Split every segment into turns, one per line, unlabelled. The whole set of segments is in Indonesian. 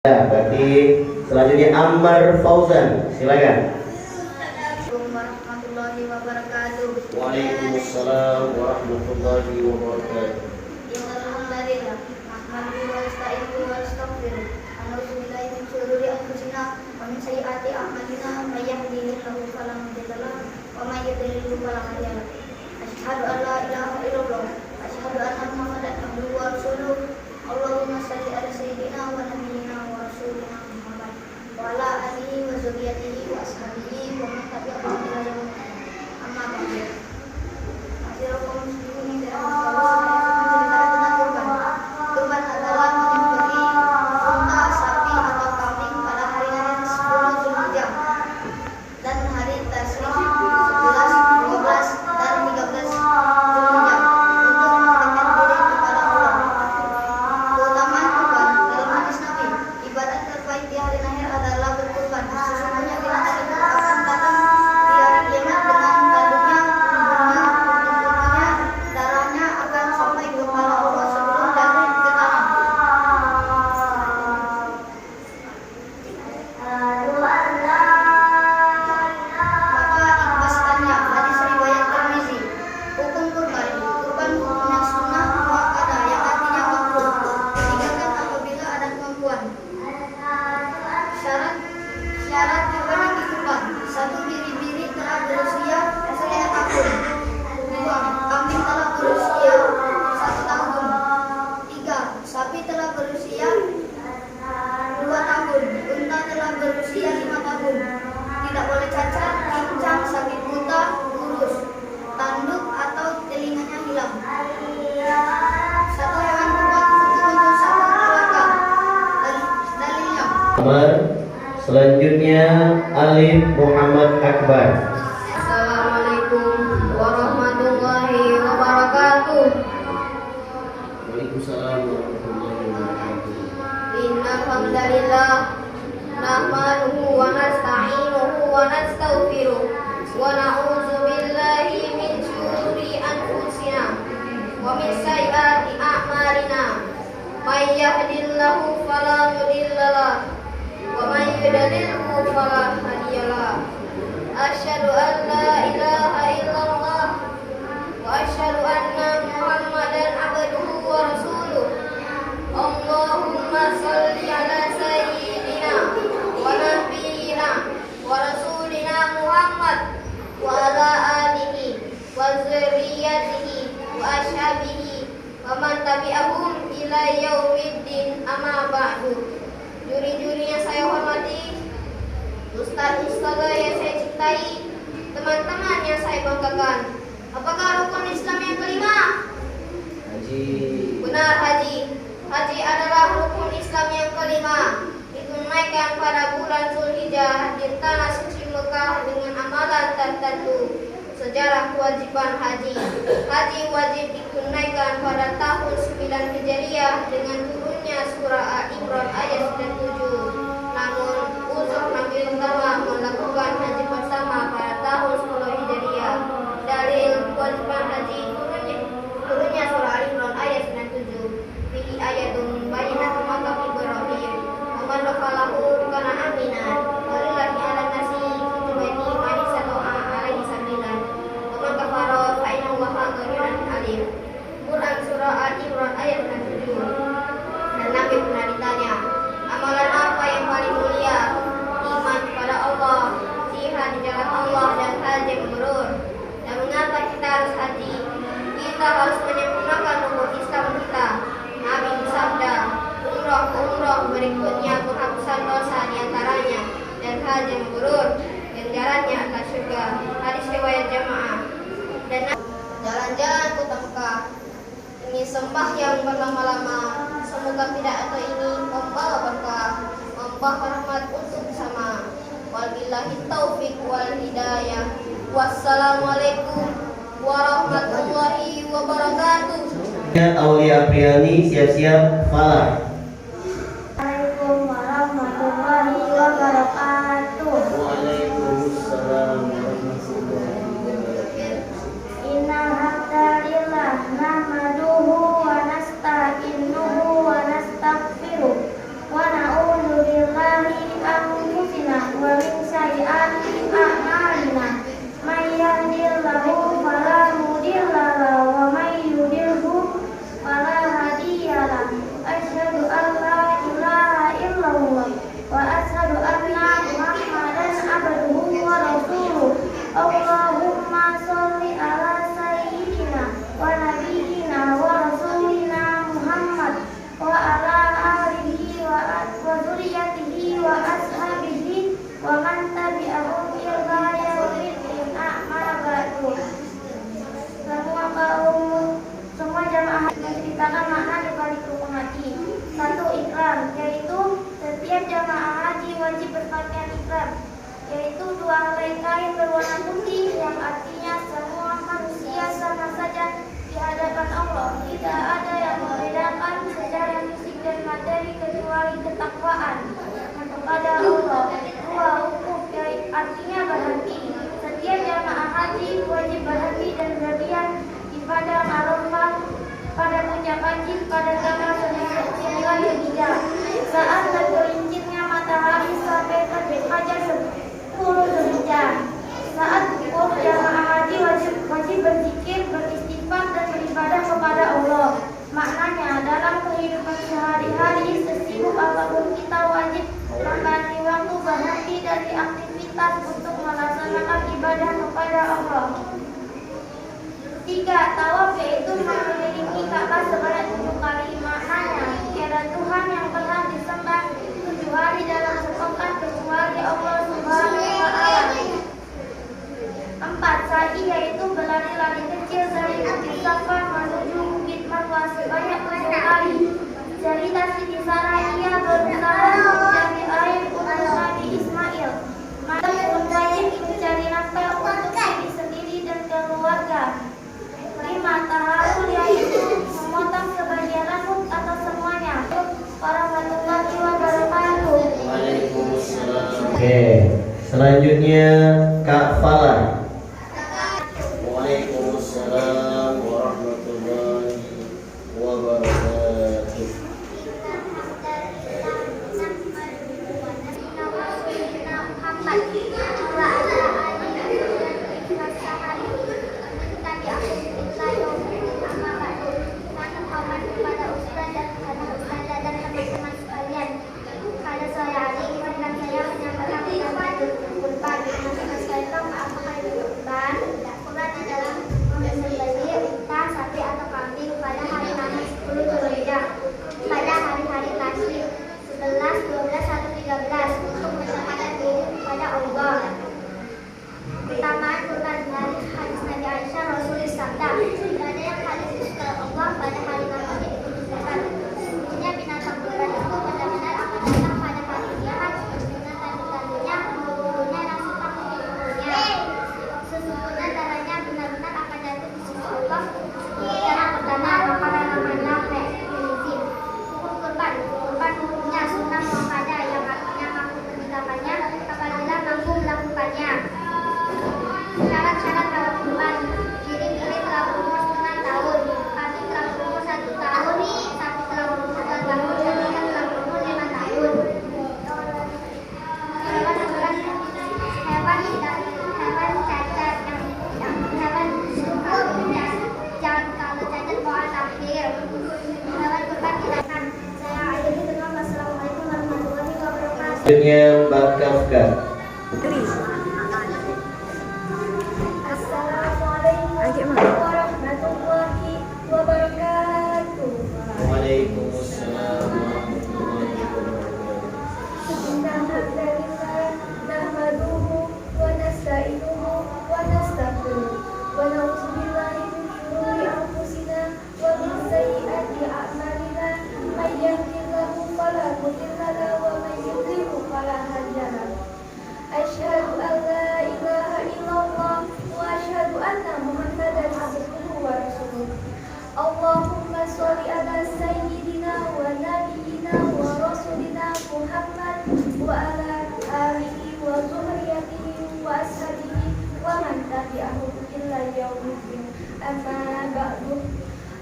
Ya, berarti selanjutnya Ammar Fauzan, silakan.
Assalamualaikum warahmatullahi wabarakatuh.
Waalaikumsalam warahmatullahi wabarakatuh.
Innal hamdalillah nahmaduhu wa nasta'inuhu wa nastaghfiruh. A'udzu billahi min shururi anfusina wa min sayyiati a'malina. May yahdihillahu fala mudilla lahu wa may yudlil fala hadiya lahu. Asyhadu an la ilaha illallah wa asyhadu anna Muhammadan abduhu wa rasuluh. Allahumma shalli ala sayyidina wa nabiyyina wa rasulina Muhammad wa ala alihi wa dzurriyyatihi wa ashabihi wa man tabi'ahum ila yaumil qiyamah. Amma ba'du. Hadirin kaum muslimin dan muslimat, tentang kurban. Kurban adalah menyembelih unta, sapi atau kambing pada hari-hari 10 Zulhijjah dan hari tasyrik 11, 12 dan 13 Zulhijjah untuk mendekatkan diri kepada Allah. Keutamaan kurban dalam hadis Nabi, ibadah terbaik di hari akhir adalah berkurban. Sesungguhnya binatang itu akan datang di hari kiamat dengan tanduknya, bumbungnya, darahnya akan sampai kepada Allah sebelum jatuh ke tanah. Maka ikhlaskannya. Hadis riwayat Tirmizi. Hukum kurban. Kurban hukumnya sunnah muakkadah yang artinya makruh. Ditinggalkan apabila ada kemampuan. Syarat hewan yang dikurban. 1. Biri-biri telah berusia 1 tahun. 2. Kambing telah berusia 1 tahun. 3. Sapi telah berusia 2 tahun. Unta telah berusia 5 tahun. Tidak boleh cacat, pincang, sakit buta, kurus, tanduk atau telinganya hilang. 1 hewan kurban cukup untuk satu keluarga. Dalilnya.
Ammar. Selanjutnya Alif Muhammad Akbar.
Assalamualaikum warahmatullahi wabarakatuh.
Waalaikumsalam warahmatullahi wabarakatuh.
Innal hamdalillah nahmaduhu wa nasta'inuhu wa nastaghfiruh wa na'udzu billahi min syururi anfusina wa min sayyiati a'malina. May yahdihillahu fala mudilla lahu wa may yudlilhu fala hadiya lahu. Asyhadu an la ilaha illallah wa asyhadu anna Muhammadan abduhu wa rasuluh. Allahumma shalli ala sayyidina wa nabiyyina wa rasulina Muhammad wa ala alihi wa dzurriyyatihi wa ashabihi wa man tabi'ahum ila yaumiddin. Amma ba'du. Juri-juri yang saya hormati, ustaz-ustazah yang saya cintai, teman-teman yang saya banggakan. Apakah rukun Islam yang kelima?
Haji.
Benar, Haji. Haji adalah rukun Islam yang kelima. Ditunaikan pada bulan Zulhijjah di tanah suci Mekah dengan amalan tertentu. Sejarah kewajiban haji. Haji wajib ditunaikan pada tahun 9 Hijriah dengan turunnya surah Al-Imran ayat 97. Namun uzur Nabi utama melakukan haji bersama pada tahun 10 Hijriah. Dalil kewajiban haji turunnya surah Al-Imran ayat 97. Fihi ayatun bayyinatun maqam Ibrahim. Wa man dakhalahu kana aminan. Walillahi 'alan nasi hajjul baiti man istata'a alaihi sabilan. Wa man kafara fa inna Allaha ghaniyyun 'alim. Quran surah Al-Imran ayat 67. Dan Nabi pernah ditanya, amalan apa yang paling mulia? Iman kepada Allah, jihad di jalan Allah, dan haji mabrur. Dan mengapa kita harus haji? Kita harus menyempurnakan rukun Islam kita. Nabi bersabda, umrah ke umrah berikutnya penghapusan dosa diantaranya, dan haji mabrur yang jalannya ke surga. Hadis riwayat Jamaah. Dan jalan-jalan ke Mekah ini sembahyang berlama-lama. Semoga pidato ini membawa berkah, membawa rahmat untuk bersama. Wabillahi taufik wal hidayah. Wassalamualaikum warahmatullahi wabarakatuh.
Aulia Apriyani, siap-siap Falah.
Assalamualaikum warahmatullahi wabarakatuh.
Waalaikumsalam warahmatullahi wabarakatuh.
Innal hamdalillah nahmaduhu wa nasta'inuhu wa nastaghfiruh wa na'udzu
berwarna putih yang artinya semua manusia sama saja di hadapan Allah. Tidak ada yang membedakan secara fisik dan materi kecuali ketakwaan kepada Allah. Dua hukum artinya berhenti. Setiap jamaah haji wajib berhenti dan berdiam di padang Arafah pada puncak haji pada tanggal 9 Zulhijjah saat tergelincirnya matahari sampai terbit fajar 10 Zulhijjah. Saat wukuf jamaah haji wajib berzikir, beristighfar dan beribadah kepada Allah. Maknanya dalam kehidupan sehari-hari sesibuk apapun kita wajib membagi waktu berhenti dari aktivitas untuk melaksanakan ibadah kepada Allah. 3. Tawaf yaitu mengelilingi Ka'bah sebanyak 7 kali. Maknanya tiada Tuhan yang berhak disembah 7 hari dalam sepekan kecuali Allah Subhanahu wa Ta'ala. 4. Sa'i yaitu berlari-lari kecil dari Bukit Safa menuju Bukit Marwah sebanyak 7 kali. Cerita Siti Sarah, ia berusaha mencari air untuk Nabi Ismail. Maka untanya mencari nafkah untuk diri sendiri dan keluarga. 5. Taharul yaitu memotong sebagian rambut atau semuanya. Warahmatullahi wabarakatuh.
Waalaikumsalam. Oke, selanjutnya Kak Fala. Waalaikumsalam warahmatullahi wabarakatuh.
Pada hari-hari Tasrik 11, 12, 1, 13 untuk mendekatkan diri kepada Allah. Keutamaan kurban dari hadis Nabi Aisyah, Rasul sabda, tidak ada yang paling disukai Allah pada hari namanya dikurbankan. Sesungguhnya binatang kurban itu benar-benar akan datang pada hari kiamat dengan tanduk-tanduknya, bulunya dan sifat tubuhnya. Sesungguhnya darahnya benar-benar akan jatuh di sisi Allah. Yang pertama, makanan aman nafe. Kurban hukumnya sunnah muakkadah yang artinya mampu menegakkannya apabila mampu melakukannya. Syarat-syarat dalam kurban: kiri-kiri telah berumur setengah tahun, kaki telah berumur 1 tahun, sapi telah berumur 2 tahun, dan ikan telah berumur 5 tahun. Hewan cacat jangan kalau cacat mohon akhir. Hewan kurban tidak. Saya akhiri dengan wassalamualaikum warahmatullahi wabarakatuh.
Selanjutnya Mbak Kafka.
Assalamualaikum warahmatullahi wabarakatuh.
Waalaikumsalam warahmatullahi wabarakatuh.
Alhamdulillah nahmaduhu wa nasta'inuhu wa nastaghfiruh wa na'udzu billahi min shururi anfusina wa min sayyiati a'malina may yahdihillahu fala mudilla lahu wa may yudlil fala hadiya lahu. Asyhadu an la ilaha illallah wa asyhadu anna Muhammadan abduhu wa rasuluh. Allahumma sholli ala sayyidina wa nabiyyina wa rasulina Muhammad wa ala alihi wa zurriyyatihi wa ashabihi wa man tabi'ahum ila yaumiddin. Amma ba'du.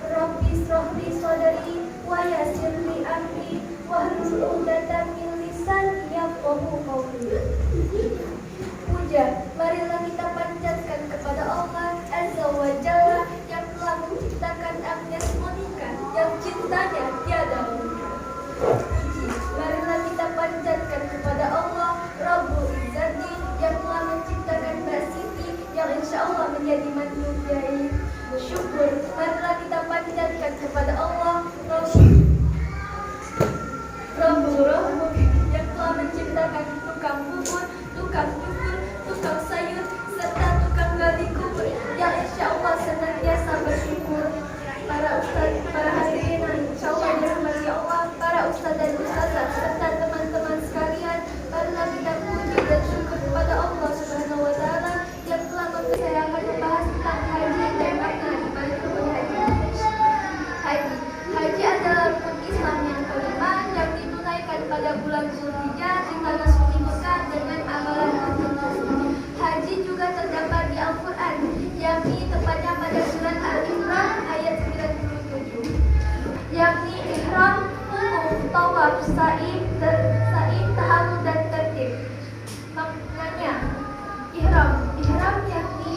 Rabbi shrah li sadri wa yassir li amri wahlul 'uqdatam min lisani yafqahu qawli. Puja, marilah kita panjatkan kepada Allah Azza wa Jalla yang telah menciptakan Agnes Monica yang cintanya tiada henti. Puji, marilah kita panjatkan kepada Allah Rabbul Izzati yang telah menciptakan Mbak Siti yang insya Allah menjadi mantu Kiai. Syukur, marilah kita panjatkan kepada Allah Rabbul Zulhijjah di tanah suci Mekah dengan amalan-amalan. Haji juga terdapat di Al-Quran, yakni tepatnya pada surat Al-Imran ayat 97, yakni ihram, wukuf, tawaf, sa'i, tahallul dan tertib. Maknanya ihram yakni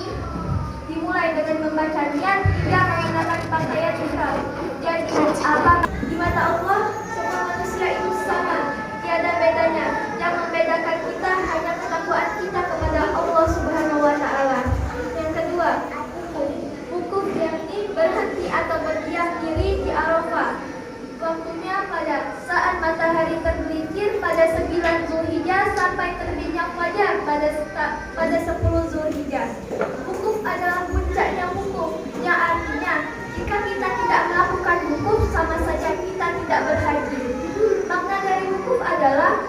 dimulai dengan membaca niat hingga mengenakan pakaian ihram. Jadi apa di mata Allah semua manusia itu sama, tiada bedanya. Yang membedakan kita hanya ketakwaan kita kepada Allah Subhanahu wa taala. Yang kedua, wukuf yakni berhenti atau berdiam diri di Arafah. Waktunya pada saat matahari tergelincir pada 9 Zulhijjah sampai terbitnya fajar pada 10 Zulhijjah. Wukuf adalah puncaknya wukuf, yang artinya jika kita tidak melakukan wukuf sama saja kita tidak berhaji. Makna dari wukuf adalah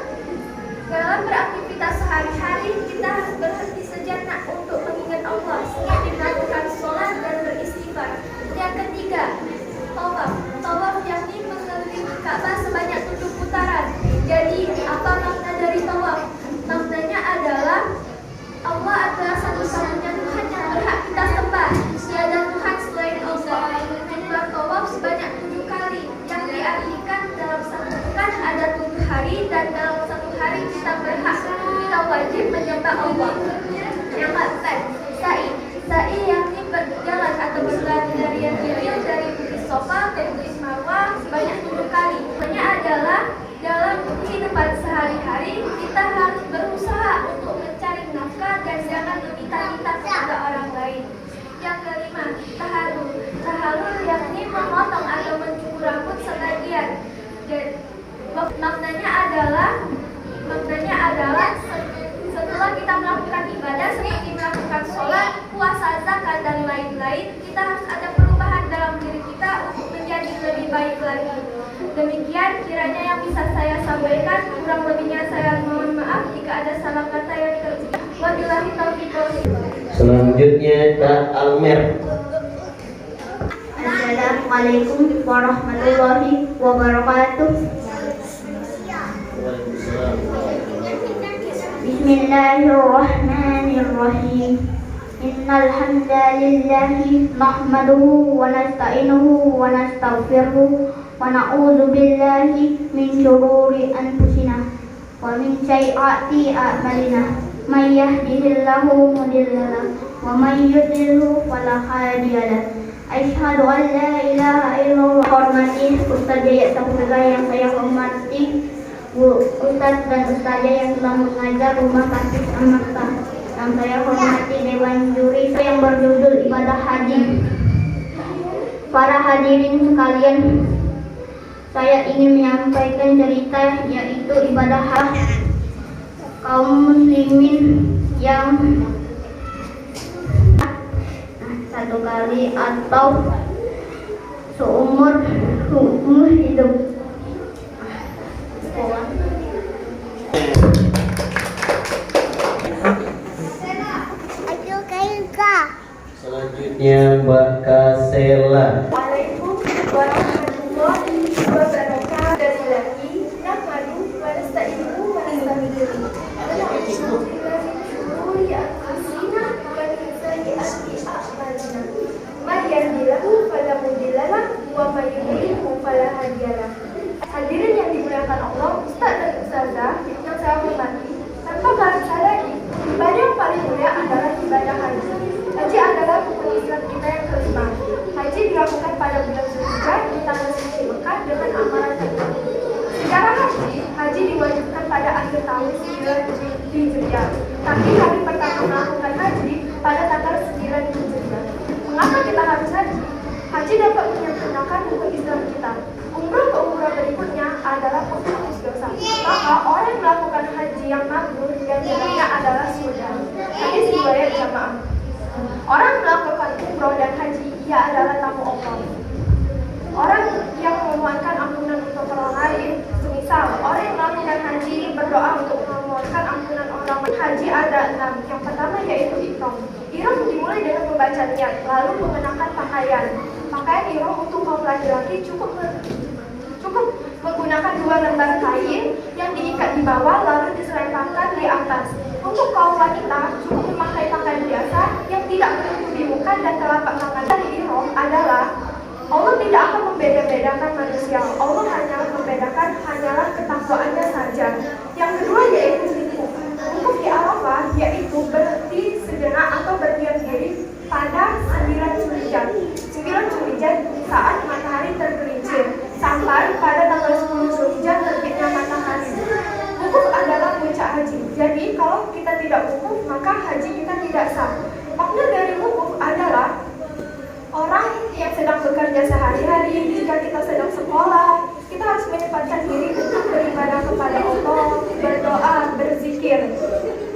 dalam beraktivitas sehari-hari kita harus berhenti sejenak untuk mengingat Allah, seperti melakukan sholat dan beristighfar. Yang ketiga, tawaf. Tawaf yakni mengelilingi Ka'bah sebanyak 7 putaran. Jadi apa makna dari tawaf? Maknanya adalah Allah adalah satu-satunya Tuhan yang berhak kita sembah. Tiada Tuhan selain Allah. Jumlah tawaf sebanyak 7 kali, yang diartikan dalam satu pekan ada 7 hari dan dalam satu hari kita wajib menyembah Allah. Yang keempat, sa'i yakni berjalan atau berlari dari yang kecil dari Bukit Sofa ke Bukit Marwah sebanyak 7 kali. Maksudnya adalah dalam kehidupan sehari-hari kita harus berusaha untuk mencari nafkah dan jangan meminta-minta kepada orang lain. Yang kelima, tahallul. Tahallul yakni memotong atau mencukur rambut sebagian. Dan maknanya adalah setelah kita melakukan ibadah seperti melakukan sholat, puasa, zakat dan lain-lain, kita harus ada perubahan dalam diri kita untuk menjadi lebih baik lagi. Demikian kiranya yang bisa saya sampaikan, kurang lebihnya saya mohon maaf jika ada salah kata yang terucap. Wabillahi taufiq wal hidayah.
Selanjutnya Kak Almer.
Assalamualaikum warahmatullahi wabarakatuh. Bismillahirrahmanirrahim. Innal hamdalillahi nahmaduhu wa nasta'inuhu wa nastaghfiruhu wa na'udzu billahi min shururi anfusina wa min sayyiati a'malina. May yahdihillahu mudilla lahu wa may yudlilhu fala hadiya lahu. Asyhadu an la ilaha illallah. Hormati Ustaz Jaya Saputra yang saya hormati, Ustaz dan Ustazah yang telah mengajar Rumah Kasih Amarta, yang saya hormati Dewan Juri yang berjudul Ibadah Haji. Para hadirin sekalian, saya ingin menyampaikan cerita yaitu ibadah haji kaum muslimin yang satu kali atau seumur hidup.
Selanjutnya Mbak Kasela.
Waalaikumsalam warahmatullahi wabarakatuh. Dari lagi, nahmadu wa nasta'inuhu wa nastaghfiruh. Hadirin yang dimuliakan Allah, Ustaz dan Ustazah yang saya hormati, tanpa bahasa lagi, ibadah yang paling mulia adalah ibadah haji. Haji adalah rukun Islam kita yang kelima. Haji dilakukan pada bulan Zulhijjah di tanah suci Mekah dengan amalan tertentu. Secara haji diwajibkan pada akhir tahun 9 Hijriah. Tapi hari pertama melakukan haji pada tanggal 9 Hijriah. Mengapa kita harus haji? Haji dapat menyempurnakan rukun Islam kita. Umrah ke umrah berikutnya adalah penghapus dosa. Maka orang yang melakukan haji yang mabrur dan jalannya adalah surga. Hadis riwayat jamaah. Orang melakukan umroh dan haji, ia adalah tamu Allah. Orang yang memohonkan ampunan untuk orang lain, semisal orang yang melakukan haji berdoa untuk memohonkan ampunan orang lain. Haji ada 6. Yang pertama yaitu ihram. Ihram dimulai dengan membaca niat, lalu mengenakan pakaian. Pakaian ihram untuk kaum laki-laki cukup menggunakan menggunakan 2 lembar kain yang diikat di bawah lalu diselempangkan di atas. Untuk kaum wanita cukup memakai pakaian biasa yang tidak menutupi muka dan telapak tangan. Dari ihram adalah Allah tidak akan membeda-bedakan manusia. Allah hanyalah ketakwaannya saja. Yang kedua yaitu wukuf. Wukuf di Arafah yaitu berhenti sejenak atau berdiam diri pada 9 Zulhijjah. 9 Zulhijjah saat matahari tergelincir sampai pada tanggal 10 Zulhijjah terbitnya matahari. Wukuf adalah puncak haji. Jadi kalau kita tidak wukuf maka haji kita tidak sah. Makna dari wukuf adalah orang yang sedang bekerja sehari-hari, jika kita sedang sekolah, kita harus menyempatkan diri untuk beribadah kepada Allah, berdoa, berzikir.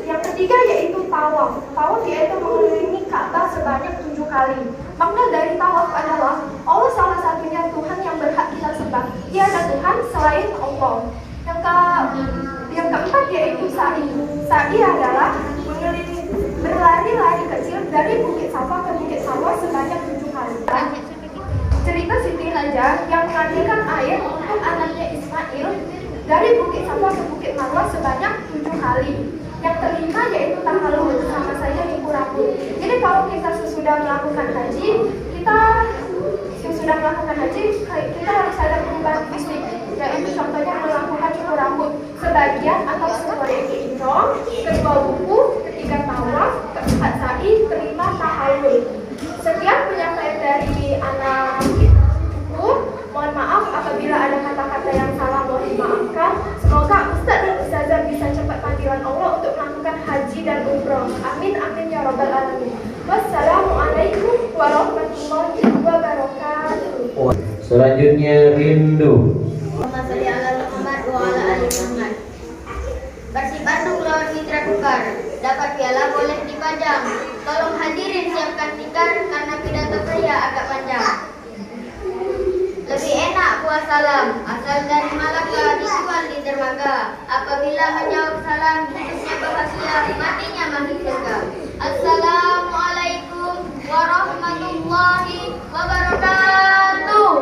Yang ketiga yaitu tawaf. Tawaf yaitu mengelilingi Ka'bah sebanyak 7 kali. Makna dari tawaf adalah Allah salah satunya Tuhan yang berhak kita sembah. Tiada Tuhan selain Allah. Yang keempat yaitu sa'i. Sa'i adalah berlari-lari kecil dari Bukit Safa ke Bukit Sawa sebanyak 7 kali. Cerita Siti Hajar yang mengalirkan air untuk anaknya Ismail dari Bukit Safa ke Bukit Marwah sebanyak 7 kali. Yang kelima yaitu tahallul, sama saja nyikur rambut. Jadi kalau kita sesudah melakukan haji, kita harus ada perubahan fisik. Yaitu contohnya melakukan cukur rambut sebagian atau sesuai ihram, kedua wukuf, ketiga tawaf, keempat sa'i, kelima tahallul. Sekian penyampaian dari anak ibu. Mohon maaf apabila ada kata-kata yang salah, mohon dimaafkan. Semoga Ustaz dan Ustazah bisa cepat panggilan Allah untuk melakukan haji dan umroh. Amin amin ya rabbal alamin. Wassalamualaikum warahmatullahi wabarakatuh.
Selanjutnya rindu.
Muhammad salli ala Muhammad wa ala ali Muhammad. Persib Bandung lawan Mitra Kukar. Dapat piala boleh dipajang. Tolong hadirin siapkan tikar karena pidato saya agak panjang. Lebih enak buah salam asal dari Malaka dijual di dermaga. Apabila menjawab salam hidupnya bahagia, matinya masuk surga. Assalamualaikum warahmatullahi wabarakatuh.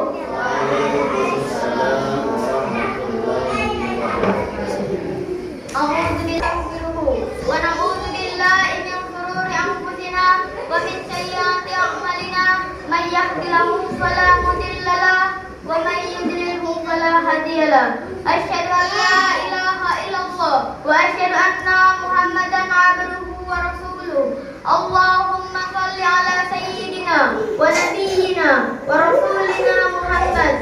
Wa na'udzu billahi min shururi anfusina wa min sayyiati a'malina. May yahdihillahu fala mudilla lahu wa may yudlilhu fala hadiya lahu. Asyhadu an la ilaha illallah wa asyhadu anna Muhammadan 'abduhu wa rasuluh. Allahumma shalli ala sayyidina wa nabiyyina wa rasulina Muhammad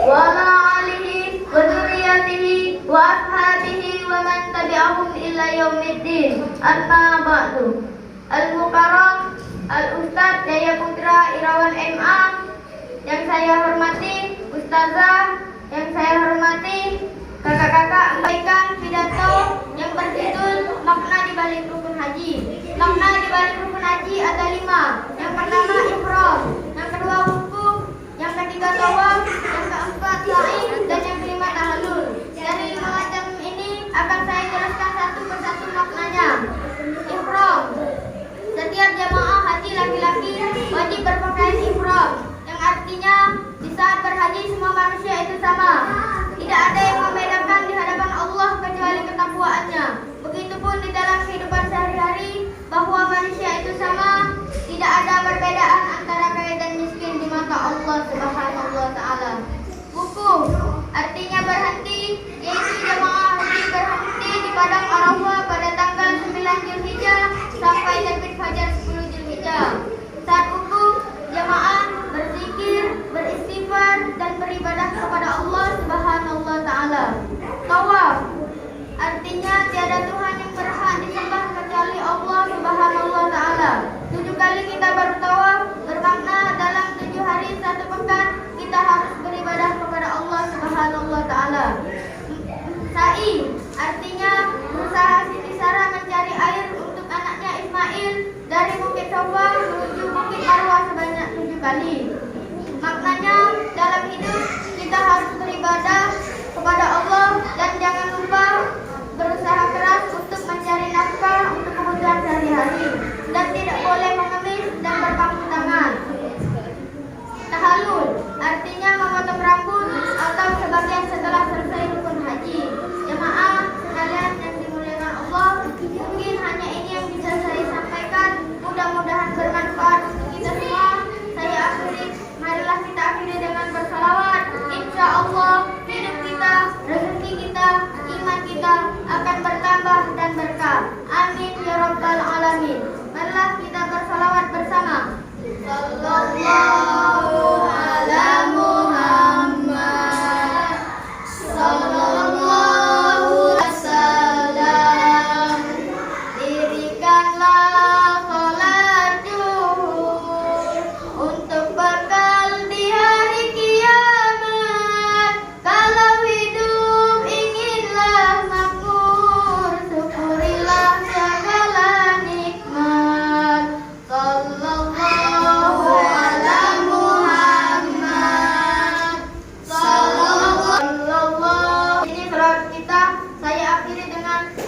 wa ala alihi wa dzurriyyatihi wa ashabihi wa man tabi'ahum ila yaumiddin. Amma ba'du. Al-Mukarram Al-Ustaz Jaya Putra Irawan MA, yang saya hormati Ustazah, yang saya hormati kakak-kakak, memberikan pidato yang berjudul Makna di balik rukun haji. Makna di balik rukun haji ada 5. Yang pertama ihram, yang kedua wukuf, yang ketiga tawaf, yang keempat sa'i, dan yang kelima tahallul. Dari 5 macam ini akan saya jelaskan satu persatu maknanya. Ihram. Setiap jamaah haji laki-laki wajib berpakaian ihram, yang artinya di saat berhaji semua manusia itu sama. Tidak ada yang membedakan di hadapan Allah kecuali ketakwaannya. Begitupun di dalam kehidupan sehari-hari bahwa manusia itu sama. Tidak ada perbedaan antara kaya dan miskin di mata Allah Subhanahu wa taala. Wukuf artinya berhenti, yaitu jamaah haji berhenti di padang Arafah pada tanggal 9 Zulhijjah sampai terbit fajar 10 Zulhijjah. Saat wukuf, jamaah berzikir, beristighfar dan beribadah kepada Allah Subhanahu wa taala. Tawaf artinya tiada Tuhan yang berhak disembah kecuali Allah Subhanahu wa taala. 7 kali kita bertawaf bermakna dalam 7 hari 1 pekan kita harus beribadah kepada Allah Subhanahu wa taala. Sa'i artinya berusaha Siti Sarah mencari air untuk anaknya Ismail dari Bukit Safa menuju Bukit Marwah sebanyak 7 kali. Maknanya dalam hidup kita harus beribadah kepada Allah dan jangan lupa berusaha keras untuk mencari nafkah untuk kebutuhan sehari-hari dan tidak boleh mengemis dan berpangku tangan. Tahallul artinya memotong rambut atau sebagian setelah selesai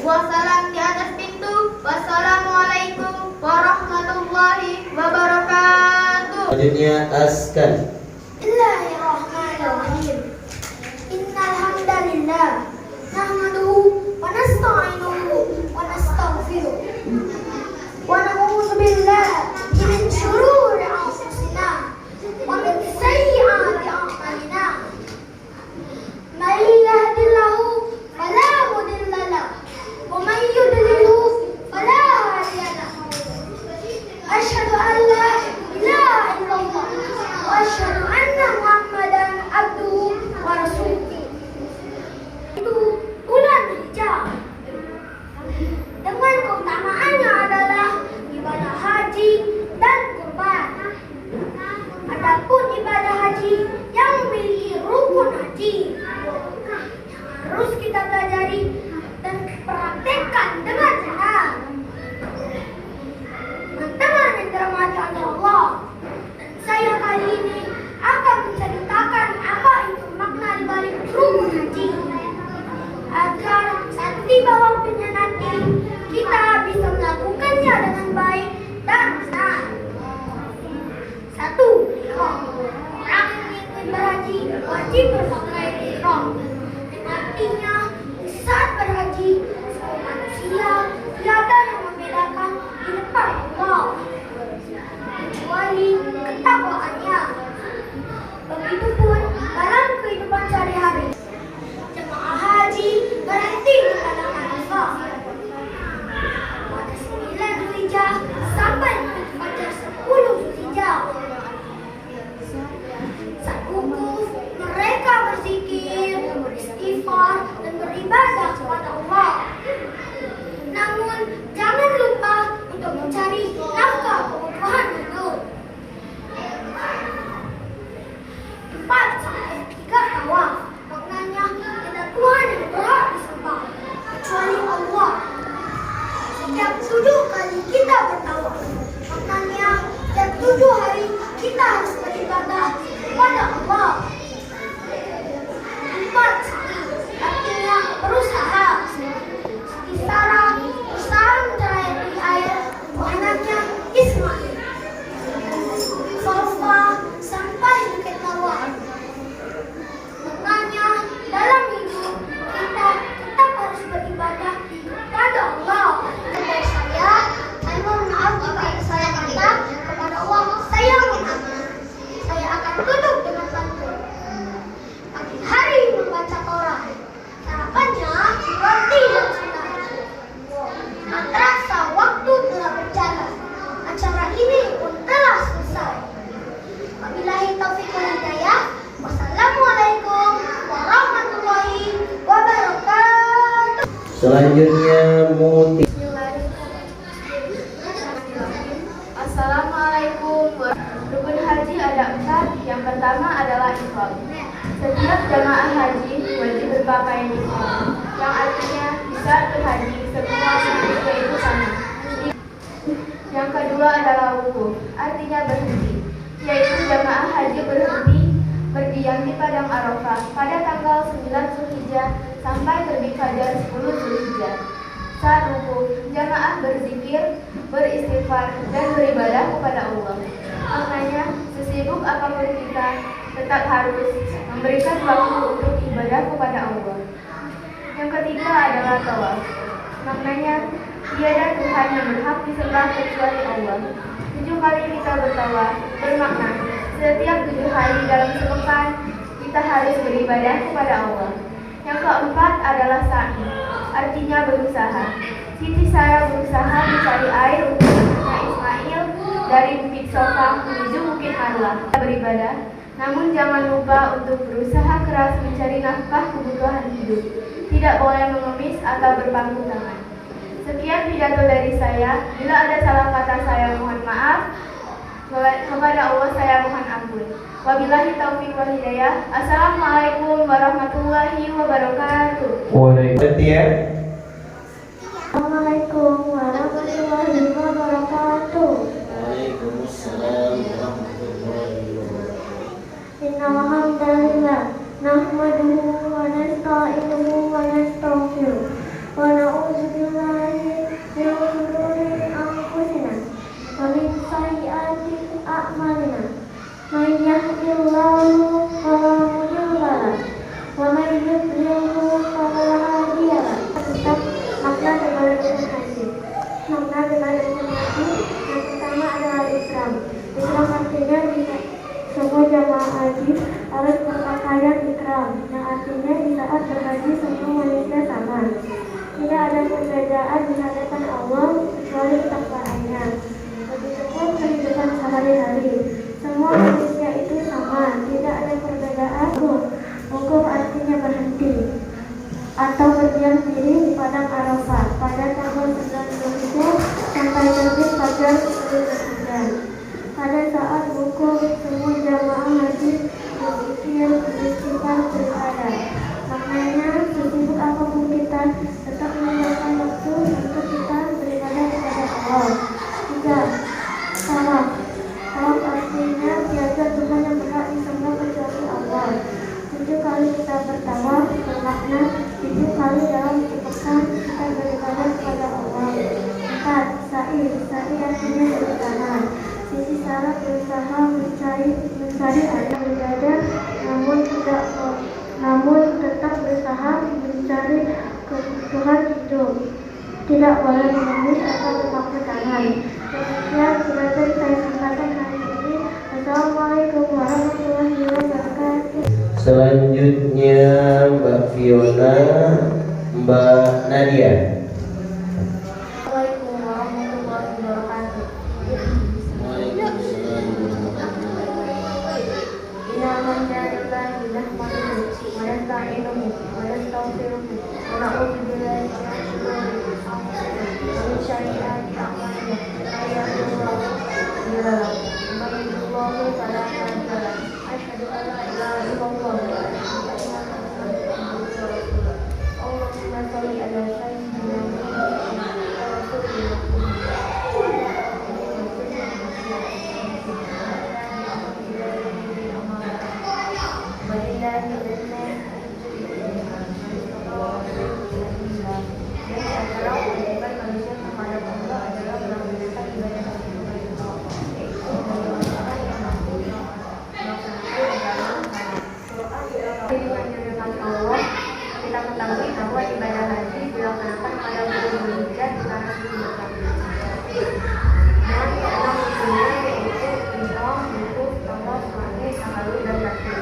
Sebuah salam di atas pintu. Wassalamualaikum warahmatullahi wabarakatuh.
Selanjutnya Askan.
Bismillahirrahmanirrahim. Innal hamdalillah nahmaduhu wa nasta'inuhu wa nastaghfiruh wa na'udzu billahi min shururi anfusina wa min sayyiati a'malina. May yahdihillahu fala mudilla lahu wa may yudlilhu fala hadiya lahu. Asyhadu an la ilaha illallah wa asyhadu anna Muhammadan abduhu wa rasuluh. Itu bulan Hijjah. Dengan keutamaannya adalah ibadah haji dan kurban. Adapun ibadah haji yang memiliki rukun haji harus kita pelajari dan praktekkan dengan benar. Teman-teman yang dirahmati oleh Allah, saya kali ini akan menceritakan apa itu makna di balik rukun haji, agar saat tiba waktunya nanti kita bisa melakukannya dengan baik dan benar. 1. Ihram. Orang yang ingin berhaji wajib berpakaian ihram. Yang artinya di saat berhaji semua manusia tiada yang membedakan di depan Allah kecuali ketakwaannya. Begitupun dalam kehidupan sehari-hari. Jemaah haji berhenti di padang Arafah pada 9 Zulhijjah sampai pada 10 Zulhijjah. Saat wukuf mereka berzikir, beristighfar dan beribadah kepada Allah. Namun jangan lupa untuk mencari nafkah kebutuhan hidup. 4-3 tawaf. Maknanya tidak Tuhan yang berhak disembah kecuali Allah. Setiap 7 kali kita bertawaf. Maknanya setiap 7 hari kita harus beribadah kepada Allah. 4 artinya berusaha. Seperti Sarah berusaha mencari air anaknya Ismail. Safa sampai Bukit Marwah. Maknanya dalam hidup kita tetap harus beribadah kepada Allah. Dari saya mohon maaf jika saya kata kepada Allah saya mohon. Saya akan tutup dengan pantun. Pagi hari membaca Torah, sarapannya roti dan sunat. Tak terasa waktu telah berjalan. Acara ini pun telah selesai. Wabillahi taufiq wal hidayah. Wassalamualaikum warahmatullahi wabarakatuh.
Selanjutnya Muti.
Assalamualaikum. Rukun haji ada 4. Yang pertama adalah ihram. Setiap jamaah haji wajib berpakaian ihram, yang artinya di saat berhaji semua manusia itu sama. Yang kedua adalah wukuf, artinya berhenti, yaitu jamaah haji berhenti berdiam di padang Arafah pada tanggal 9 Zulhijjah sampai terbit fajar 10 Zulhijjah. Saat wukuf, jamaah berzikir, beristighfar, dan beribadah kepada Allah. Maknanya, sesibuk apapun kita, tetap harus memberikan waktu untuk ibadah kepada Allah. Yang ketiga adalah tawaf. Maknanya, tiada Tuhan yang berhak disembah kecuali Allah. 7 kali kita bertawaf, bermakna setiap 7 hari dalam sepekan kita harus beribadah kepada Allah. Yang keempat adalah sa'i, artinya berusaha. Siti Sarah berusaha mencari air untuk anaknya Ismail dari Bukit Sofa menuju Bukit Marwah beribadah. Namun jangan lupa untuk berusaha keras mencari nafkah kebutuhan hidup. Tidak boleh mengemis atau berpangku tangan. Sekian pidato dari saya. Bila ada salah kata saya mohon maaf. Kepada Allah saya mohon ampun. Wabillahi taufiq wal hidayah. Assalamualaikum warahmatullahi wabarakatuh.
Waalaikumsalam.
Assalamualaikum warahmatullahi wabarakatuh.
Waalaikumsalam warahmatullahi wabarakatuh.
Innal hamdalillah nahmaduhu wa nasta'inuhu wa nastaghfiruh wa na'udzu
berhaji semua manusia sama. Tidak ada perbedaan di hadapan Allah kecuali takwaannya. Begitupun kehidupan sehari-hari. Semua manusia itu sama, tidak ada perbedaan. Wukuf artinya berhenti atau berdiam diri di padang Arafah pada tanggal 9 Zulhijjah sampai terbit fajar Zulhijjah. Pada saat wukuf, semua jamaah haji berzikir, beristighfar, beribadah. Maknanya, sesibuk apapun kita, tetap menyediakan waktu untuk kita beribadah kepada Allah. 3. Tawaf. Tawaf artinya tiada Tuhan yang berhak disembah kecuali Allah. 7 kali kita bertawaf bermakna 7 kali dalam sepekan kita beribadah kepada Allah. 4. Sa'i. Sa'i artinya berusaha. Sisi syarat berusaha mencari anak beribadah namun tetap berusaha mencari kebutuhan hidup. Tidak boleh menangis atau berpangku tangan. Demikian sudah saya sampaikan hari ini. Assalamualaikum warahmatullahi wabarakatuh.
Selanjutnya Mbak Fiona, Mbak Nadia.
Assalamualaikum warahmatullahi wabarakatuh. Innalhamdalillahi nahmaduhu wa nasta'inuhu wa nastaghfiruhu wa na'udzu billahi min shururi anfusina wa min sayyiati a'malina. May yahdihillahu fala mudilla lahu wa man yudlil fala hadiya lahu. Asyhadu an la ilaha illallah wa asyhadu anna Muhammadan rasulullah. Allahumma shalli ala sayyidina Muhammadin wa rasulillah. Kita ketahui bahwa ibadah haji dilaksanakan pada bulan Zulhijjah di tanah suci Mekah. Dan keenam rukunnya yaitu ihram, wukuf, tawaf, sa'i, tahallul dan takbir.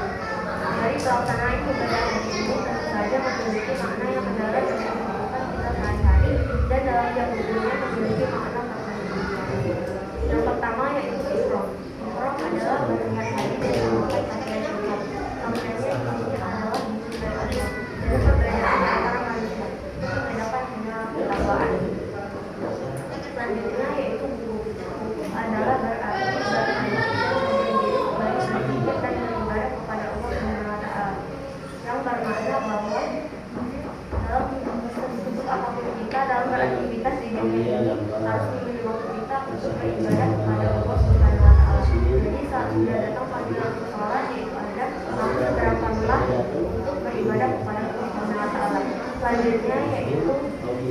Dari pelaksanaan ibadah haji ini tentu saja memiliki makna yang mendalam dalam kehidupan kita sehari-hari dan dalam tiap bulannya memiliki makna tertentu. Yang pertama yaitu ihram. Ihram adalah berniat haji dengan memakai pakaian ihram. Maknanya ini adalah dan perbedaan antara manusia terdapat hanya ketakwaan. Selanjutnya yaitu wukuf. Wukuf adalah berarti berhenti sebagai sedikit dan beribadah kepada Allah SWT, yang bermakna bahwa dalam sesibuk apapun kita dalam beraktivitas di dunia ini harus diberi waktu kita untuk beribadah kepada Allah SWT. Jadi saat sudah datang panggilan sholat yaitu ada, maka berangkatlah untuk beribadah kepada Allah SWT. Selanjutnya yaitu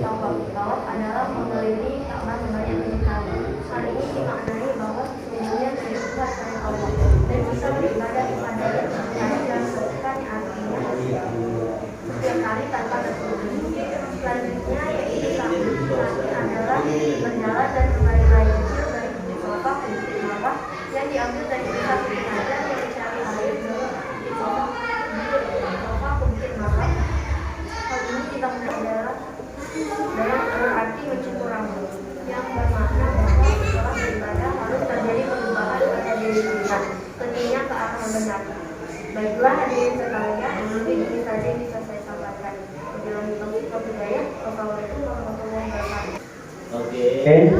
tawaf. Tawaf adalah mengelilingi Ka'bah sebanyak 7 kali. Hal ini dimaknai bahwa sesungguhnya dibuat oleh Allah dan bisa beribadah kepada Allah dalam sepekan, artinya setiap hari tanpa terputus. Selanjutnya yaitu sa'i. Sa'i adalah berjalan dan kembali lagi dari bukit Safa ke bukit Marwah yang diambil dari kisah Bukit Hajar yang dicari air dari bukit Safa ke bukit Marwah. Hal ini kita adalah dalam arti mencukur rambut, yang bermakna bahwa setelah beribadah harus terjadi perubahan pada diri kita, tentunya ke arah yang benar. Baiklah hadirin sekalian, ini saja yang bisa saya sampaikan. Wabillahi taufiq wal hidayah. Wassalamualaikum warahmatullahi wabarakatuh.
Oke.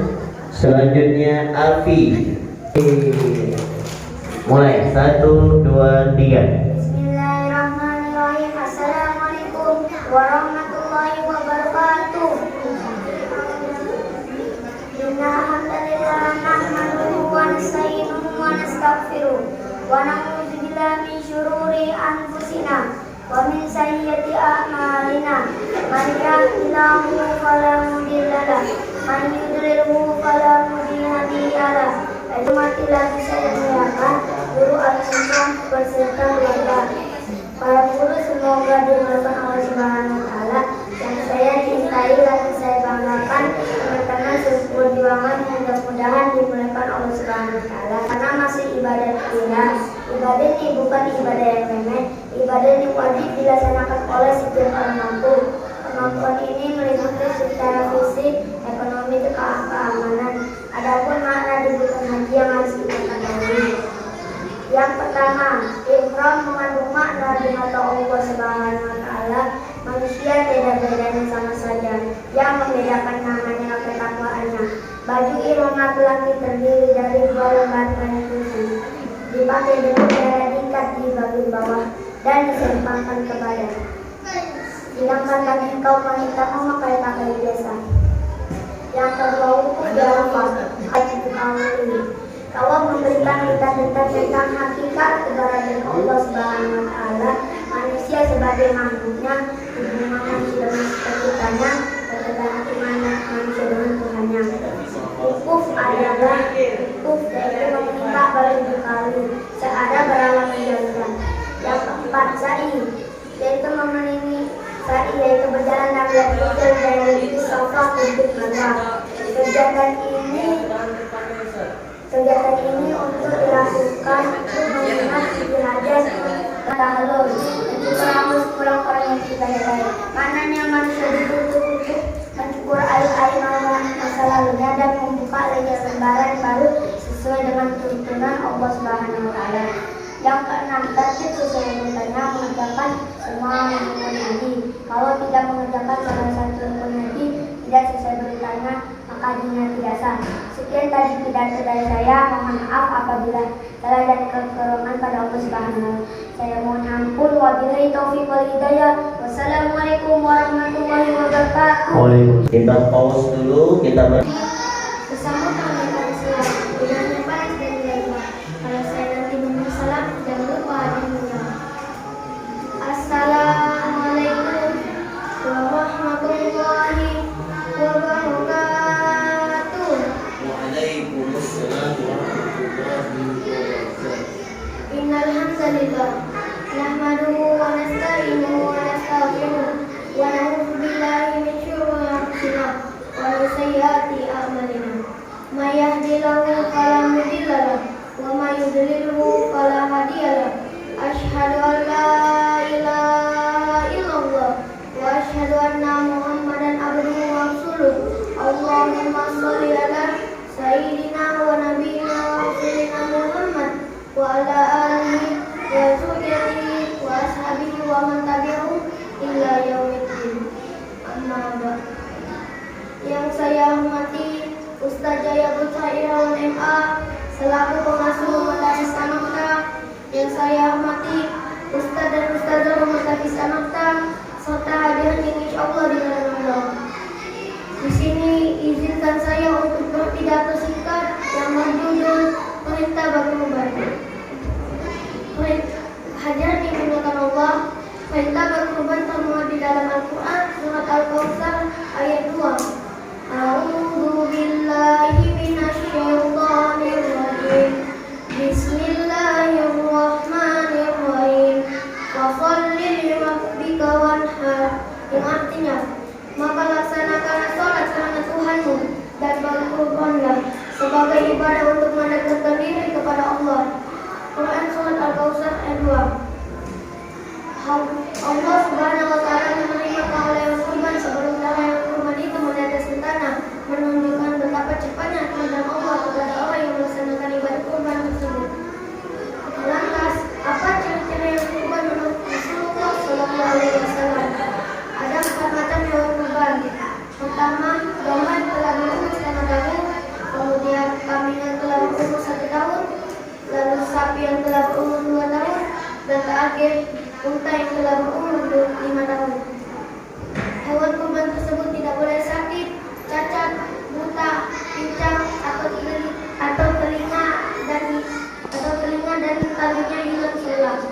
Selanjutnya Afi. Mulai 1, 2, 3.
Bismillahirrahmanirrahim. Assalamualaikum warahmatullahi wabarakatuh. Innalhamdalillah nahmaduhu wa nasta'inuhu wa nastaghfiruh wa na'udzu billahi min syururi anfusina wa min sayyiati a'malina. Man yahdihillahu fala mudilla lahu wa man yudlilhu fala hadiya lahu. Matilah saya muliakan guru al-Islam beserta keluarga. Para guru semoga dimuliakan Allah Subhanahu wa taala, dan saya cintai dan saya banggakan teman-teman seperjuangan, mudah-mudahan dimuliakan Allah Subhanahu wa taala. Karena masih ibadah kita. Ibadah ini bukan ibadah yang remeh,
Ibadah yang wajib dilaksanakan oleh setiap orang mampu. Kemampuan ini meliputi secara fisik, ekonomi, keamanan. Adapun makna dibutuhkan haji yang harus kita ketahui. Yang pertama, ihram mengandung makna di mata Allah Subhanahu wa Ta'ala. Manusia tidak bedanya sama saja. Yang membedakan namanya ketakwaannya. Baju ihram laki-laki terdiri dari 2 lembar kain putih, dipakai dengan cara diikat di bagian bawah dan disempangkan ke badan. Sedangkan bagi kaum wanita memakai pakaian biasa. Yang kedua, wukuf di Arafah. Allah memberikan kita tentang hakikat keberadaan Allah Subhanahu wa Ta'ala. Manusia sebagai makhluknya, hubungan manusia dengan penciptanya, ketegangan iman manusia dengan Tuhannya. Wukuf adalah yaitu meminta beribu kali seada beralam menjalankan. Yang keempat, sa'i, yaitu memenuhi sa'i, yaitu berjalan dalam rukun dari sofa untuk Merwah. Kegiatan ini untuk dilakukan mengingat hajat tahalul mencukur orang-orang yang sudah baik. Maknanya manusia dituntut untuk mencukur aib-aib masa lalunya dan membuka lembaran baru sesuai dengan tuntunan Allah Subhanahu wa Ta'ala. Yang keenam, tertib sesuai tuntunannya mengerjakan semua rukun haji. Kalau tidak mengerjakan salah satu rukun haji tidak sesuai beritanya, maka hajinya tidak sah. Sekian tadi pidato dari saya. Mohon maaf apabila salah dan kekurangan pada Allah Subhanahu wa Ta'ala. Saya mohon ampun. Wabillahi taufiq wal hidayah. Wassalamualaikum warahmatullahi wabarakatuh.
Waalaikumsalam. Kita pause dulu, kita
Bersama kami pada salam dengan yang baik dan baik. Kalau saya nanti memberi salam, jangan lupa diulang. Assalamualaikum warahmatullahi wabarakatuh.
Waalaikumsalam warahmatullahi wabarakatuh.
Innal hamdalillah nahmaduhu wa nasta'inuhu wa nastaghfiruh wa na'udzu billahi min syururi anfusina wa min sayyiati a'malina. May yahdihillahu fala mudilla lahu wa may yudlilhu fala hadiya lahu. Asyhadu an la ilaha illallah wa asyhadu anna Muhammadan abduhu wa rasuluh. Allahumma shalli ala sayyidina wa nabiyyina wa rasulina Muhammad wa ala alihi wa sahbihi wa ashabihi wa man tabi'ahum ila yaumiddin. Amma ba'd. Yang saya hormati Ustaz Jaya Putra Irawan MA selaku pengasuh Rumah Tafis Anakta. Yang saya hormati Ustaz dan Ustazah Rumah Tafis Anakta serta hadirin yang insyaallah diridhoi Allah. Di sini izinkan saya untuk berpidato singkat yang berjudul Perintah bagi Membantu. Hadirin yang dimuliakan Allah, perintah bagi membantu termuat di dalam Al-Quran surat Al-Kautsar ayat 2. A'udzu billahi minasyaitonir rajim. Bismillahirrahmanirrahim. Wa shalli li rabbika wanhar. Yang artinya, maka laksanakanlah sholat karena Tuhanmu dan berkurbanlah sebagai ibadah untuk mendekatkan diri kepada Allah. Quran surat Al-Kautsar ayat 2. Allah Subhanahu wa Ta'ala menerima kehalalan kurban sebelum kehalalan kurban itu menetes ke tanah, menunjukkan betapa cepatnya kehadiran Allah kepada orang yang melaksanakan ibadah kurban tersebut. Lantas, apa ciri-ciri yang kurban menurut Rasulullah Sallallahu Alaihi Wasallam? Ada 4 macam hewan kurban. Pertama, domba yang telah berumur setengah tahun, kemudian kambing yang telah berumur 1 tahun, lalu sapi yang telah berumur 2 tahun, dan terakhir unta yang telah berumur 5 tahun. Hewan kurban tersebut tidak boleh sakit, cacat, buta, pincang, atau telinga dan talinya hilang hilang.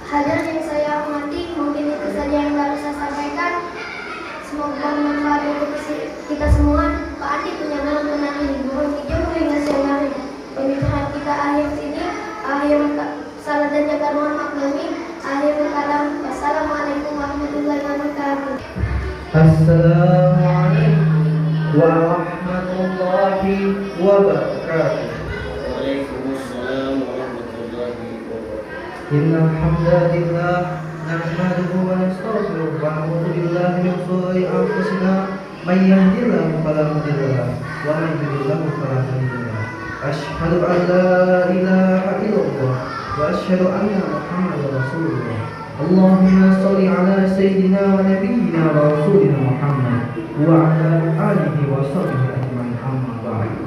Hadirin yang saya hormati, mungkin itu saja yang harus saya sampaikan. Semoga bermanfaat untuk kita semua. Pak Andi punya malam menangi liburan hijau hingga siang hari. Pembicaraan kita akhir sini. Akhir salah dan jaga mohon maklumi. Akhir kalam. Wassalamualaikum warahmatullahi wabarakatuh.
Assalamualaikum warahmatullahi wabarakatuh.
Waalaikumsalam warahmatullahi wabarakatuh.
Innal hamdalillah nahmaduhu wa nastaghfiruh wa na'udzu billahi min shururi anfusina may yahdihillahu fala mudilla lahu wa may yudlil fala hadiya lahu. Asyhadu an la ilaha illallah wa asyhadu anna Muhammadar Rasulullah. Allahumma shalli ala sayyidina wa nabiyyina wa rasulina Muhammad wa ala alihi wa sahbihi ajma'in, amma ba'd.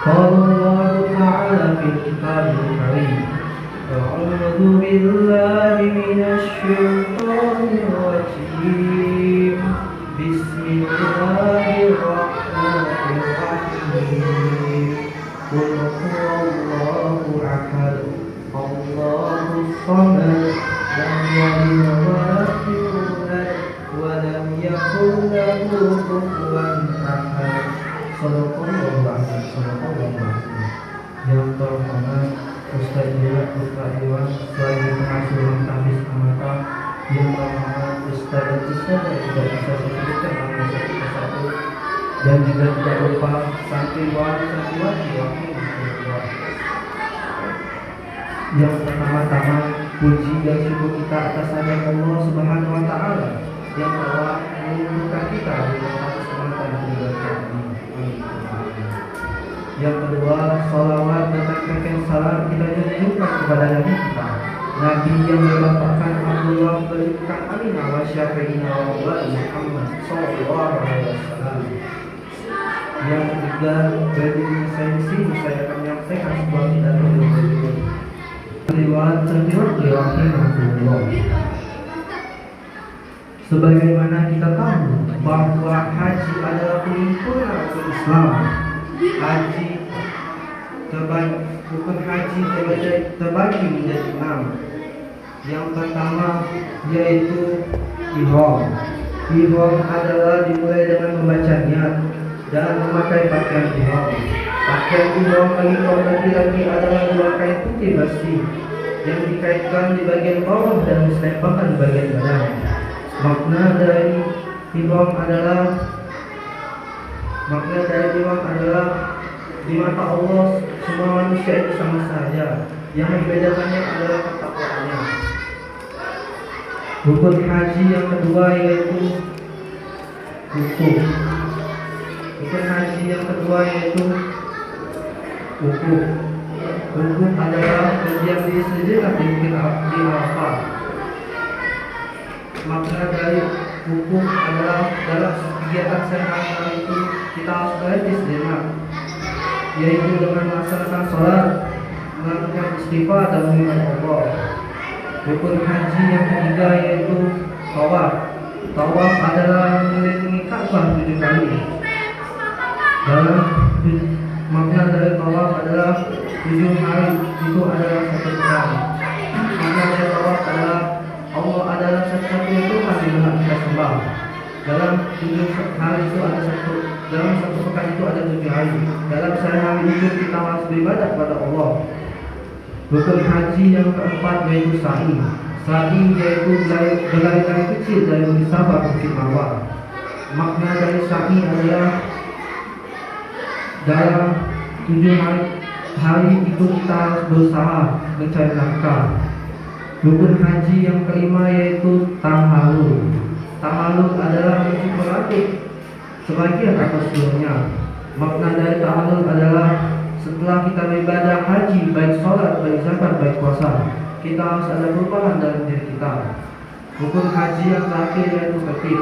Qala Allah ta'ala fil kitabil karim. A'udzu billahi minasy syaithanir rajim. Bismillahirrahmanirrahim. Qul huwallahu ahad. Allahus samad. Lam yalid wa lam yulad wa lam yakul lahu kufuwan ahad. Shadaqallahu azim. Shadaqallahu azim. Yang terhormat Ustaz Iwan, Ustaz Iwan sebagai pengasuh Tabis Amata, yang terhormat Ustaz dan Ustaz yang tidak bisa saya sebutkan nama satu persatu, dan juga tidak lupa santriwan santriwati wakil Rasulullah. Yang pertama-tama puji dan syukur kita atas hadirat Allah Subhanahu wa taala yang telah mengumpulkan kita di tempat kesempatan yang diberkati ini. Yang kedua, salawat dan kekayaan salam kita junjungkan kepada Nabi kita, Nabi yang merupakan Abdullah berikan Aminah wa Syafi'ina wa Muhammad sallallahu alaihi wasallam. Yang ketiga, berdiri saya di sini saya akan menyampaikan sebuah pidato berikut. Riwayat Rasulullah. Sebagaimana kita tahu bahwa haji adalah penyempurna Islam. Haji rukun haji terbagi menjadi 6. Yang pertama yaitu ihram. Ihram adalah dimulai dengan membaca niat dan memakai pakaian ihram. Pakaian ihram bagi kaum laki-laki adalah 2 kain putih bersih yang dikaitkan di bagian bawah dan disempangkan di bagian badan. Makna dari ihram adalah di mata Allah semua manusia itu sama saja. Yang membedakannya adalah ketakwaannya. Rukun haji yang kedua yaitu wukuf. Rukun haji yang kedua yaitu wukuf. Wukuf adalah berdiam diri sejenak di Bukit Arafah. Makna dari wukuf adalah dalam kegiatan sehari-hari itu kita harus berhenti sejenak, yaitu dengan melaksanakan sholat, melakukan istighfar dan mengingat Allah. Rukun haji yang ketiga yaitu tawaf. Tawaf adalah mengelilingi Ka'bah 7 kali. Dalam makna dari tawaf adalah 7 hari itu adalah 1 pekan. Makna dari tawaf adalah Allah adalah satu-satunya Tuhan yang berhak kita sembah. Dalam 7 hari itu ada dalam 1 pekan itu ada 7 hari. Dalam sehari itu kita harus beribadah kepada Allah. Rukun haji yang keempat yaitu sa'i. Sa'i yaitu berlari-lari kecil dari Bukit Safa ke Bukit Marwah. Makna dari sa'i adalah dalam 7 hari itu kita harus berusaha mencari nafkah. Rukun haji yang kelima yaitu tahallul. Tahallul adalah mencukur rambut sebagian atau sebelumnya. Makna dari tahallul adalah setelah kita beribadah haji, baik sholat, baik zakat, baik puasa, kita harus ada perubahan dalam diri kita. Rukun haji yang terakhir yaitu tertib.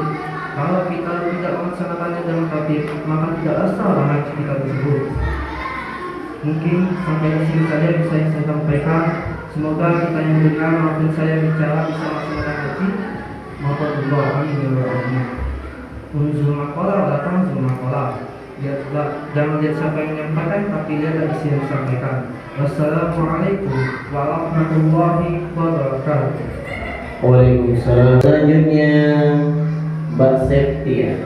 Kalau kita tidak melaksanakannya dengan tertib, maka tidak sah haji kita tersebut. Mungkin sampai di sini saja bisa saya sampaikan. Semoga kita yang mendengar maupun saya bicara bisa melaksanakan haji maupun Allah. Amin ya rabbal alamin. Unzul maqala datang unzul maqala. Jangan lihat siapa yang menyampaikan, tapi lihat isi yang disampaikan. Wassalamualaikum warahmatullahi wabarakatuh.
Waalaikumsalam. Selanjutnya Mbak Septia.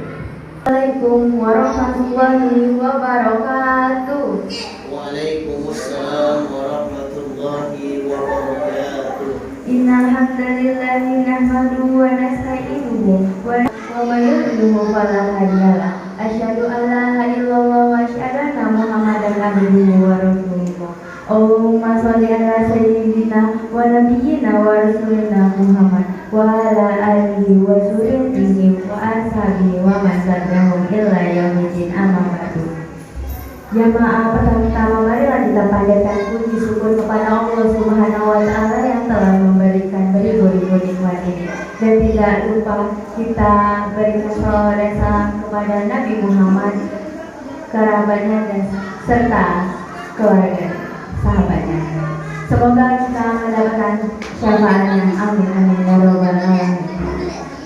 Assalamualaikum warahmatullahi wabarakatuh.
Waalaikumsalam warahmatullahi wabarakatuh.
Innal hamdalillahi nahmaduhu wa nasta'inuhu wa man yudlil fala hadiyalah. Asyhadu an la ilaha illallah wa asyhadu anna Muhammadan abduhu wa rasuluh. Allahumma shalli ala sayyidina wa nabiyyina wa rasulina Muhammad wa ala alihi wa suriyyatihi wa ashabihi wa man tabi'ahum ila yaumil amma ba'du. Jamaah pertama-tama marilah kita panjatkan puji syukur kepada Allah Subhanahu wa taala yang telah memberikan beribu-ribu nikmat ini. Dan tidak lupa kita berikan salawat dan salam kepada Nabi Muhammad, kerabatnya dan serta keluarga sahabatnya. Semoga kita mendapatkan syafaatnya. Amin amin ya rabbal alamin.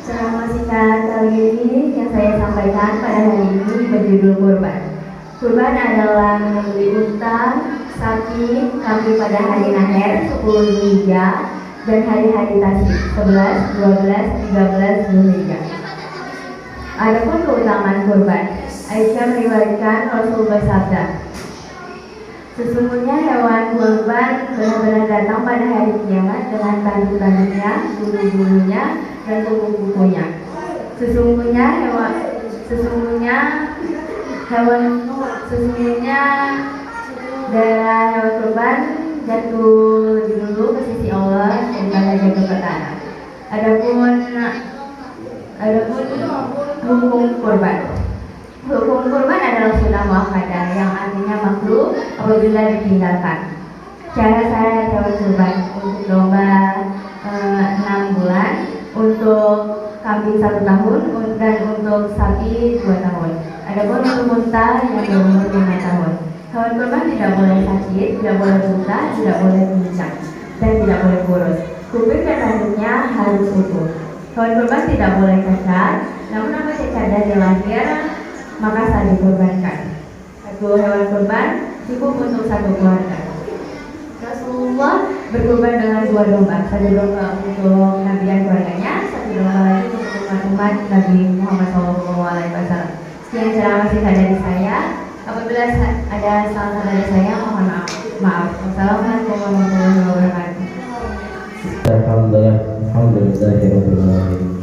Ceramah singkat kali ini yang saya sampaikan pada hari ini berjudul kurban. Kurban adalah menyembelih unta, sapi, kambing pada hari Naher 10 Zulhijjah dan hari-hari Tasyrik 11, 12, 13 Zulhijjah. Adapun keutamaan kurban, Aisyah meriwayatkan Rasul bersabda, sesungguhnya hewan kurban benar-benar datang pada hari kiamat dengan tanduk-tanduknya, bulu-bulunya, dan kuku-kukunya. Sesungguhnya darah hewan kurban jatuh lebih dulu ke sisi Allah daripada jaga petana. Adapun hukum kurban. Hukum kurban adalah sunnah muakkadah yang artinya makruh apabila ditinggalkan. Cara hewan kurban untuk domba 6 bulan, untuk kambing 1 tahun, dan untuk sapi 2 tahun. Adapun untuk unta yang berumur 5 tahun. Hewan kurban tidak boleh sakit, tidak boleh buta, tidak boleh pincang, dan tidak boleh kurus. Kuping dan tanduknya harus utuh. Hewan kurban tidak boleh cacat, namun apabila cacat dari lahir maka sah dikurbankan. 1 hewan kurban cukup untuk 1 keluarga. Rasulullah berkurban dengan 2 domba, 1 domba untuk Nabi dan keluarganya, 1 domba lagi untuk umat Nabi Muhammad SAW. Sekian ceramah singkat dari saya. Apabila ada salah dari saya, mohon maaf. Wassalamualaikum warahmatullahi wabarakatuh.
Alhamdulillah.